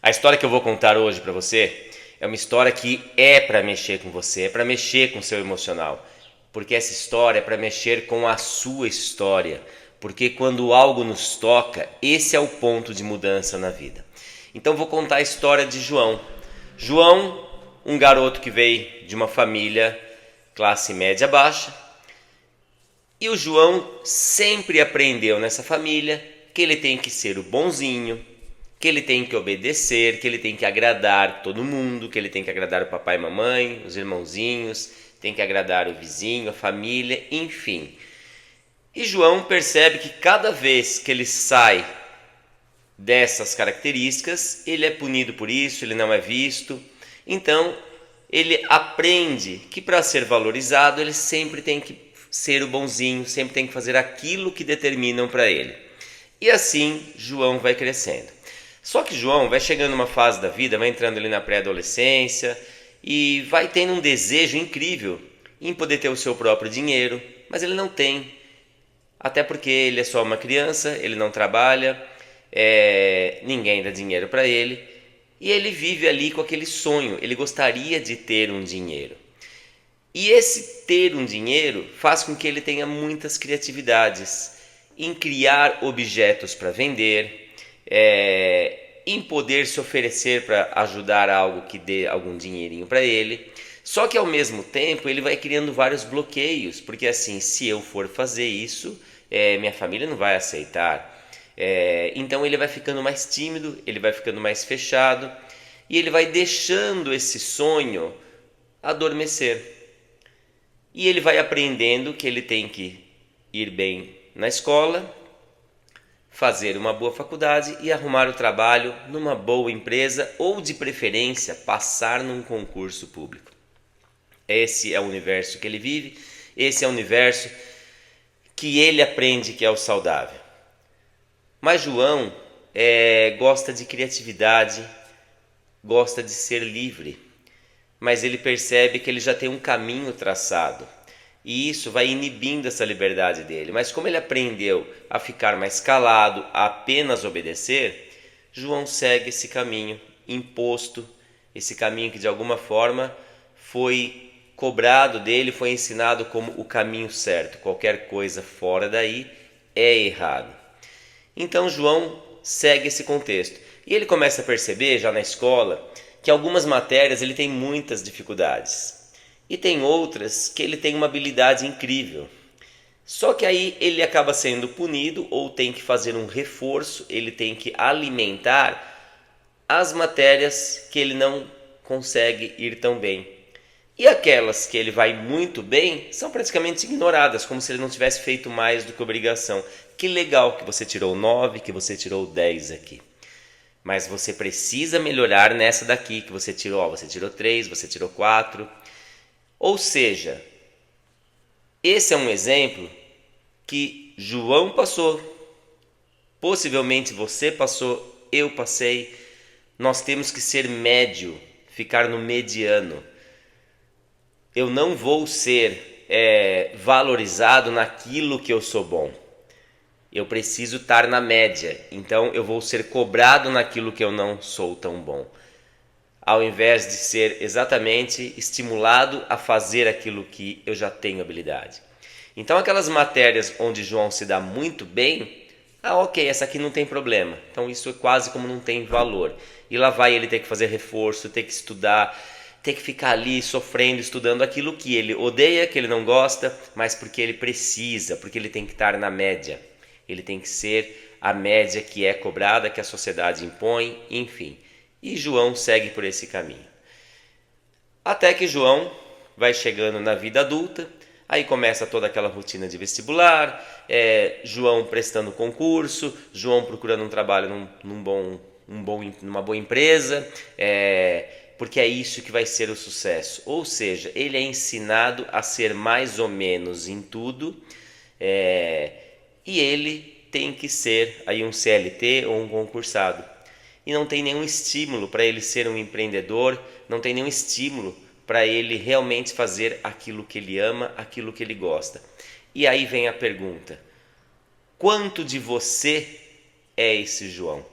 A história que eu vou contar hoje para você é uma história que é para mexer com você, é para mexer com o seu emocional. Porque essa história é para mexer com a sua história. Porque quando algo nos toca, esse é o ponto de mudança na vida. Então vou contar a história de João. João, um garoto que veio de uma família classe média baixa. E o João sempre aprendeu nessa família que ele tem que ser o bonzinho, que ele tem que obedecer, que ele tem que agradar todo mundo, que ele tem que agradar o papai e mamãe, os irmãozinhos, tem que agradar o vizinho, a família, enfim. E João percebe que cada vez que ele sai dessas características, ele é punido por isso, ele não é visto. Então, ele aprende que para ser valorizado, ele sempre tem que ser o bonzinho, sempre tem que fazer aquilo que determinam para ele. E assim, João vai crescendo. Só que João vai chegando numa fase da vida, vai entrando ali na pré-adolescência e vai tendo um desejo incrível em poder ter o seu próprio dinheiro, mas ele não tem. Até porque ele é só uma criança, ele não trabalha, ninguém dá dinheiro para ele e ele vive ali com aquele sonho, ele gostaria de ter um dinheiro. E esse ter um dinheiro faz com que ele tenha muitas criatividades em criar objetos para vender, em poder se oferecer para ajudar algo que dê algum dinheirinho para ele. Só que ao mesmo tempo ele vai criando vários bloqueios, porque assim, se eu for fazer isso, minha família não vai aceitar. Então ele vai ficando mais tímido, ele vai ficando mais fechado e ele vai deixando esse sonho adormecer. E ele vai aprendendo que ele tem que ir bem na escola, fazer uma boa faculdade e arrumar o trabalho numa boa empresa ou, de preferência, passar num concurso público. Esse é o universo que ele vive, esse é o universo que ele aprende que é o saudável. Mas João gosta de criatividade, gosta de ser livre, mas ele percebe que ele já tem um caminho traçado. E isso vai inibindo essa liberdade dele. Mas como ele aprendeu a ficar mais calado, a apenas obedecer, João segue esse caminho imposto, esse caminho que de alguma forma foi cobrado dele, foi ensinado como o caminho certo. Qualquer coisa fora daí é errado. Então João segue esse contexto. E ele começa a perceber já na escola que algumas matérias ele tem muitas dificuldades. E tem outras que ele tem uma habilidade incrível. Só que aí ele acaba sendo punido ou tem que fazer um reforço, ele tem que alimentar as matérias que ele não consegue ir tão bem. E aquelas que ele vai muito bem são praticamente ignoradas, como se ele não tivesse feito mais do que obrigação. Que legal que você tirou 9, que você tirou 10 aqui. Mas você precisa melhorar nessa daqui que você tirou. Você tirou 3, você tirou 4. Ou seja, esse é um exemplo que João passou, possivelmente você passou, eu passei. Nós temos que ser médio, ficar no mediano. Eu não vou ser valorizado naquilo que eu sou bom. Eu preciso estar na média, então eu vou ser cobrado naquilo que eu não sou tão bom, ao invés de ser exatamente estimulado a fazer aquilo que eu já tenho habilidade. Então aquelas matérias onde João se dá muito bem, ok, essa aqui não tem problema, então isso é quase como não tem valor. E lá vai ele ter que fazer reforço, ter que estudar, ter que ficar ali sofrendo, estudando aquilo que ele odeia, que ele não gosta, mas porque ele precisa, porque ele tem que estar na média. Ele tem que ser a média que é cobrada, que a sociedade impõe, enfim. E João segue por esse caminho. Até que João vai chegando na vida adulta, aí começa toda aquela rotina de vestibular, João prestando concurso, João procurando um trabalho numa boa empresa, porque é isso que vai ser o sucesso. Ou seja, ele é ensinado a ser mais ou menos em tudo, e ele tem que ser aí um CLT ou um concursado. E não tem nenhum estímulo para ele ser um empreendedor, não tem nenhum estímulo para ele realmente fazer aquilo que ele ama, aquilo que ele gosta. E aí vem a pergunta: quanto de você é esse João?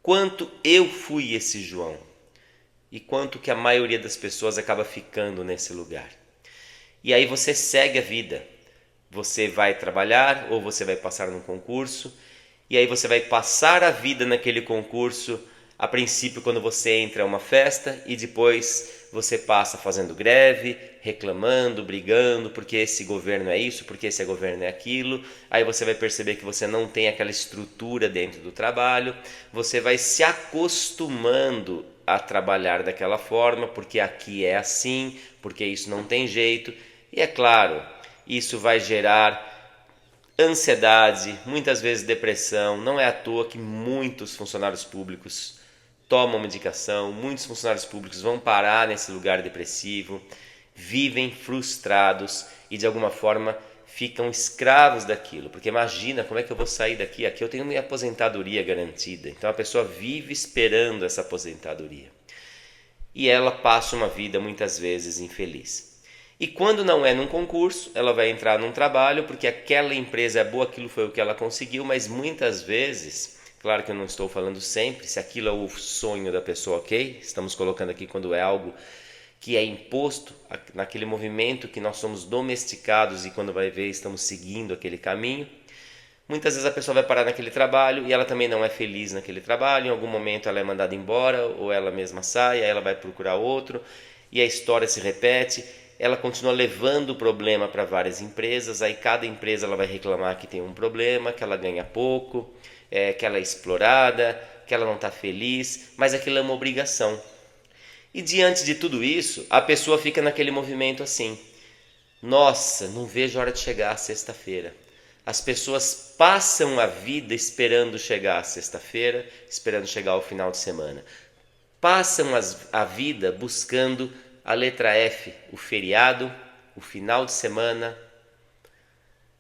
quanto eu fui esse João e quanto que a maioria das pessoas acaba ficando nesse lugar. E aí você segue a vida. Você vai trabalhar ou você vai passar num concurso, e aí você vai passar a vida naquele concurso. A princípio, quando você entra é uma festa, e depois você passa fazendo greve, reclamando, brigando, porque esse governo é isso, porque esse governo é aquilo. Aí você vai perceber que você não tem aquela estrutura dentro do trabalho. Você vai se acostumando a trabalhar daquela forma, porque aqui é assim, porque isso não tem jeito. E é claro, isso vai gerar ansiedade, muitas vezes depressão. Não é à toa que muitos funcionários públicos tomam medicação, muitos funcionários públicos vão parar nesse lugar depressivo, vivem frustrados e de alguma forma ficam escravos daquilo. Porque imagina, como é que eu vou sair daqui? Aqui eu tenho minha aposentadoria garantida. Então a pessoa vive esperando essa aposentadoria. E ela passa uma vida muitas vezes infeliz. E quando não é num concurso, ela vai entrar num trabalho porque aquela empresa é boa, aquilo foi o que ela conseguiu, mas muitas vezes, claro que eu não estou falando sempre, se aquilo é o sonho da pessoa, ok? Estamos colocando aqui quando é algo que é imposto, naquele movimento que nós somos domesticados e quando vai ver estamos seguindo aquele caminho. Muitas vezes a pessoa vai parar naquele trabalho e ela também não é feliz naquele trabalho, em algum momento ela é mandada embora ou ela mesma sai, aí ela vai procurar outro e a história se repete. Ela continua levando o problema para várias empresas, aí cada empresa ela vai reclamar que tem um problema, que ela ganha pouco, que ela é explorada, que ela não está feliz, mas aquilo é uma obrigação. E diante de tudo isso, a pessoa fica naquele movimento assim: nossa, não vejo a hora de chegar a sexta-feira. As pessoas passam a vida esperando chegar a sexta-feira, esperando chegar ao final de semana. Passam a vida buscando a letra F, o feriado, o final de semana,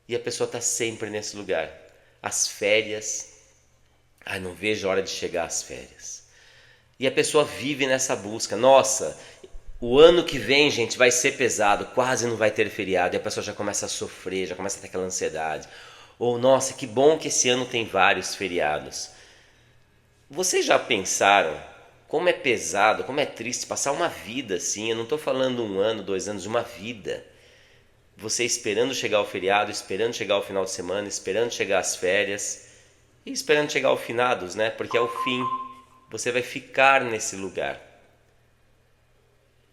e a pessoa está sempre nesse lugar. As férias, não vejo a hora de chegar às férias. E a pessoa vive nessa busca. Nossa, o ano que vem, gente, vai ser pesado, quase não vai ter feriado, e a pessoa já começa a sofrer, já começa a ter aquela ansiedade. Ou, nossa, que bom que esse ano tem vários feriados. Vocês já pensaram como é pesado, como é triste passar uma vida assim? Eu não estou falando 1 ano, 2 anos, uma vida. Você esperando chegar ao feriado, esperando chegar ao final de semana, esperando chegar às férias e esperando chegar ao finados, né? Porque é o fim. Você vai ficar nesse lugar.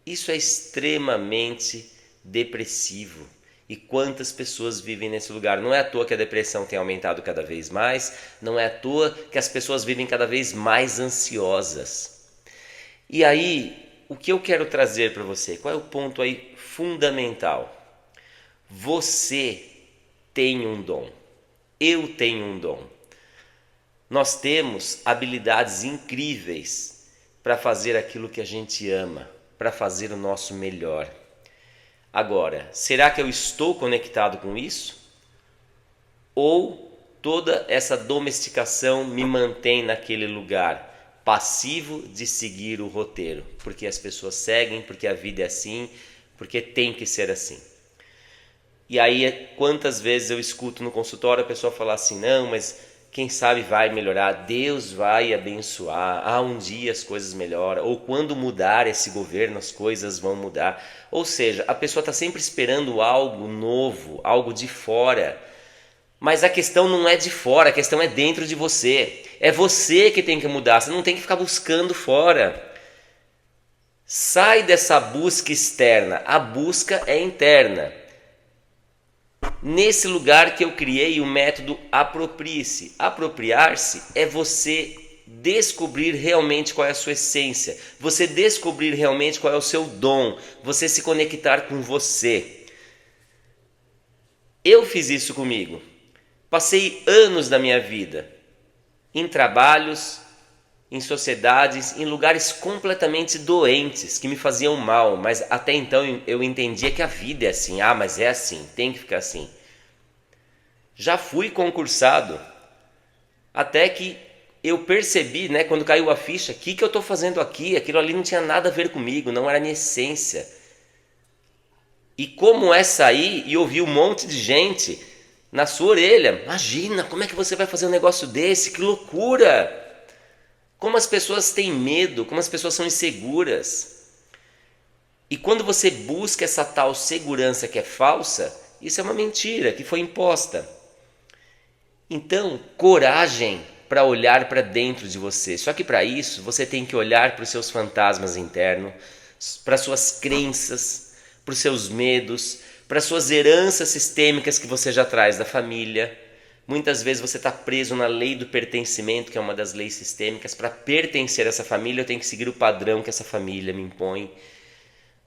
Isso é extremamente depressivo. E quantas pessoas vivem nesse lugar? Não é à toa que a depressão tem aumentado cada vez mais, não é à toa que as pessoas vivem cada vez mais ansiosas. E aí, o que eu quero trazer para você? Qual é o ponto aí fundamental? Você tem um dom. Eu tenho um dom. Nós temos habilidades incríveis para fazer aquilo que a gente ama, para fazer o nosso melhor. Agora, será que eu estou conectado com isso? Ou toda essa domesticação me mantém naquele lugar passivo de seguir o roteiro? Porque as pessoas seguem, porque a vida é assim, porque tem que ser assim. E aí, quantas vezes eu escuto no consultório a pessoa falar assim: não, mas quem sabe vai melhorar, Deus vai abençoar, um dia as coisas melhoram, ou quando mudar esse governo as coisas vão mudar. Ou seja, a pessoa está sempre esperando algo novo, algo de fora. Mas a questão não é de fora, a questão é dentro de você. É você que tem que mudar, você não tem que ficar buscando fora. Sai dessa busca externa, a busca é interna. Nesse lugar que eu criei o método Aproprie-se. Apropriar-se é você descobrir realmente qual é a sua essência, você descobrir realmente qual é o seu dom, você se conectar com você. Eu fiz isso comigo. Passei anos da minha vida em trabalhos, em sociedades, em lugares completamente doentes, que me faziam mal, mas até então eu entendia que a vida é assim. Mas é assim, tem que ficar assim. Já fui concursado, até que eu percebi, né, quando caiu a ficha, o que eu estou fazendo aqui? Aquilo ali não tinha nada a ver comigo, não era a minha essência. E como é sair e ouvir um monte de gente na sua orelha: imagina, como é que você vai fazer um negócio desse? Que loucura! Como as pessoas têm medo, como as pessoas são inseguras. E quando você busca essa tal segurança que é falsa, isso é uma mentira que foi imposta. Então, coragem para olhar para dentro de você. Só que para isso, você tem que olhar para os seus fantasmas internos, para as suas crenças, para os seus medos, para as suas heranças sistêmicas que você já traz da família. Muitas vezes você está preso na lei do pertencimento, que é uma das leis sistêmicas. Para pertencer a essa família, eu tenho que seguir o padrão que essa família me impõe.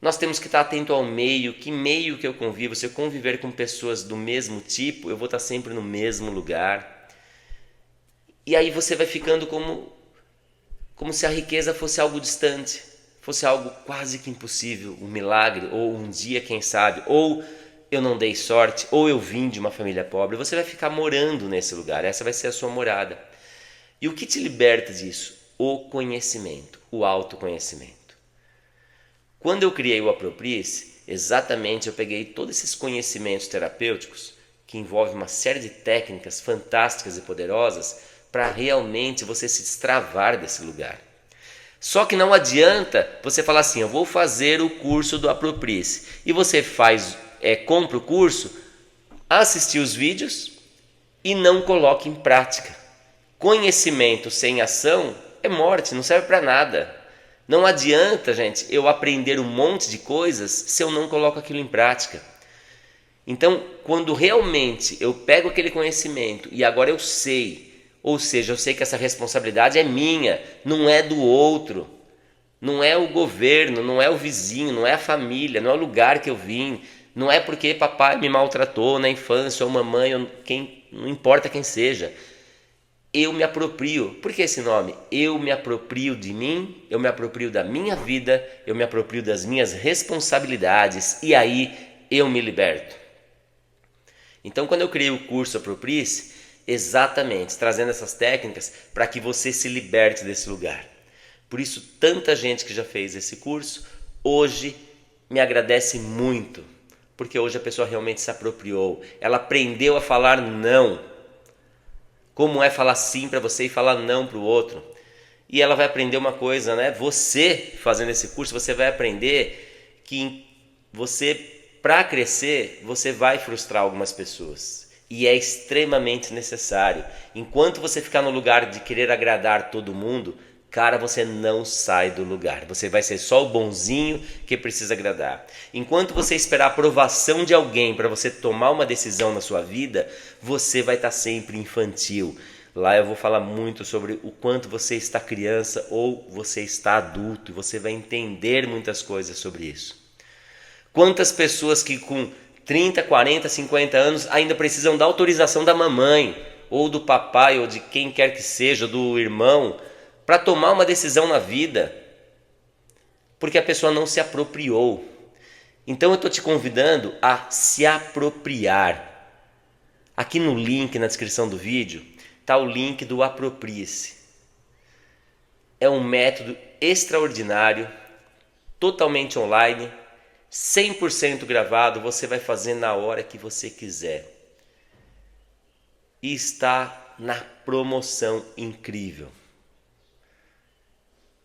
Nós temos que estar atento ao meio, que meio que eu convivo. Se eu conviver com pessoas do mesmo tipo, eu vou estar sempre no mesmo lugar. E aí você vai ficando como se a riqueza fosse algo distante, fosse algo quase que impossível, um milagre, ou um dia, quem sabe, ou eu não dei sorte, ou eu vim de uma família pobre. Você vai ficar morando nesse lugar, essa vai ser a sua morada. E o que te liberta disso? O conhecimento, o autoconhecimento. Quando eu criei o Aproprie-se, exatamente eu peguei todos esses conhecimentos terapêuticos, que envolvem uma série de técnicas fantásticas e poderosas, para realmente você se destravar desse lugar. Só que não adianta você falar assim, eu vou fazer o curso do Aproprie-se, e você compra o curso, assistir os vídeos e não coloca em prática. Conhecimento sem ação é morte, não serve para nada. Não adianta, gente, eu aprender um monte de coisas se eu não coloco aquilo em prática. Então, quando realmente eu pego aquele conhecimento e agora eu sei, ou seja, eu sei que essa responsabilidade é minha, não é do outro, não é o governo, não é o vizinho, não é a família, não é o lugar que eu vim, não é porque papai me maltratou na infância ou mamãe, ou não importa quem seja. Eu me aproprio. Por que esse nome? Eu me aproprio de mim, eu me aproprio da minha vida, eu me aproprio das minhas responsabilidades e aí eu me liberto. Então, quando eu criei o curso Aproprie-se, exatamente trazendo essas técnicas para que você se liberte desse lugar. Por isso, tanta gente que já fez esse curso hoje me agradece muito, porque hoje a pessoa realmente se apropriou, ela aprendeu a falar não. Como é falar sim para você e falar não para o outro. E ela vai aprender uma coisa, né? Você, fazendo esse curso, você vai aprender que você, para crescer, você vai frustrar algumas pessoas. E é extremamente necessário. Enquanto você ficar no lugar de querer agradar todo mundo, cara, você não sai do lugar. Você vai ser só o bonzinho que precisa agradar. Enquanto você esperar a aprovação de alguém para você tomar uma decisão na sua vida, você vai estar sempre infantil. Lá eu vou falar muito sobre o quanto você está criança ou você está adulto. E você vai entender muitas coisas sobre isso. Quantas pessoas que com 30, 40, 50 anos ainda precisam da autorização da mamãe, ou do papai, ou de quem quer que seja, do irmão, para tomar uma decisão na vida, porque a pessoa não se apropriou. Então eu estou te convidando a se apropriar. Aqui no link, na descrição do vídeo, está o link do Aproprie-se. É um método extraordinário, totalmente online, 100% gravado, você vai fazer na hora que você quiser. E está na promoção incrível.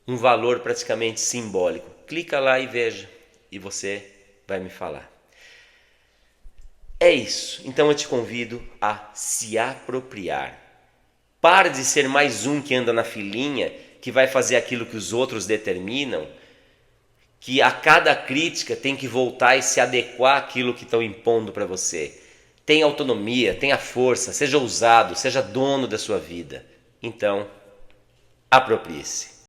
Um valor praticamente simbólico. Clica lá e veja, e você vai me falar. É isso. Então eu te convido a se apropriar. Para de ser mais um que anda na filinha, que vai fazer aquilo que os outros determinam, que a cada crítica tem que voltar e se adequar àquilo que estão impondo para você. Tenha autonomia, tenha força, seja ousado, seja dono da sua vida. Então, aproprie-se.